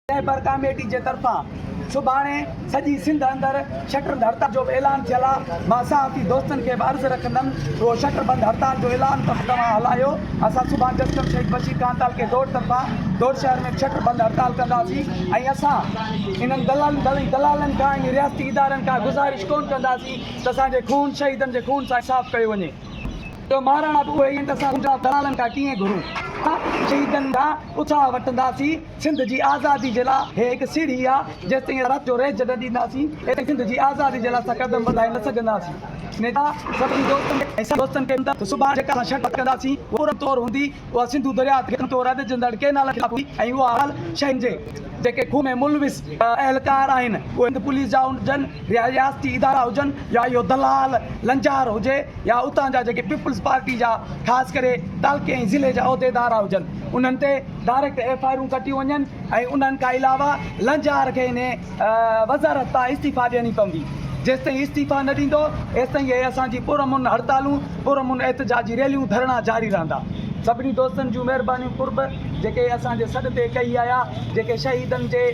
पर कमेटी के तरफा सुभाणे सजी सिंध अंदर शटर बंद हड़ताल जो ऐलान थियल आहे। मां साथी दोस्तन के अर्ज़ रखंदुमि वो शटर बंद हड़ताल जो ऐलान तव्हां हलायो। असां सुभाणे जस्टिस शहीद बशीर कांताल के दौड़ तरफा दौड़ शहर में शटर बंद हड़ताल कंदासीं ऐं असां इन्हनि दलालनि खां ऐं रियासती इदारनि खां गुज़ारिश कोन कंदासीं त असांजे खून शहीदनि जे खून सां इंसाफ़ कयो वञे। जो महाराणा बि उहे ई आहिनि त असां दलालनि खां कीअं घुरूं। शहीदनि खां उत्साह वठंदासीं। सिंध जी आज़ादी जे लाइ हे हिकु सीढ़ी आहे। जेसि ताईं राति जो रेत जॾहिं ॾींदासीं तेसि सिंध जी आज़ादी जे लाइ असां कदम वधाए न सघंदासीं। सभिनी दोस्तनि खे सुभाणे जेका असां शट कंदासीं उहा तौरु हूंदी उहा सिंधु दरिया तौरु अॾजंदड़ केनाल ऐं उहा हाल शयुनि जे जेके खून में मुलविस अहलकार आहिनि उहे हिंद पुलिस जा हुजनि या रियासती इदारा हुजनि या इहो दलाल लंजार हुजे या उतां जा जेके पीपल्स पार्टी जा ख़ासि करे तालके ऐं ज़िले जा उहिदेदार हुजनि उन्हनि ते डायरेक्ट एफआईआरूं कटियूं वञनि ऐं उन्हनि खां अलावा लंजार खे इन वज़ारत तां इस्तीफ़ा ॾियणी पवंदी। जेसि ताईं इस्तीफ़ा न ॾींदो तेसि ताईं इहे असांजी पुरअमन हड़तालूं पुरअमन एहतजाजी रैलियूं धरणा जारी रहंदा। सभिनी दोस्तनि जूं महिरबानियूं कुर्ब जेके असांजे सॾ ते कई आया जेके शहीदनि जे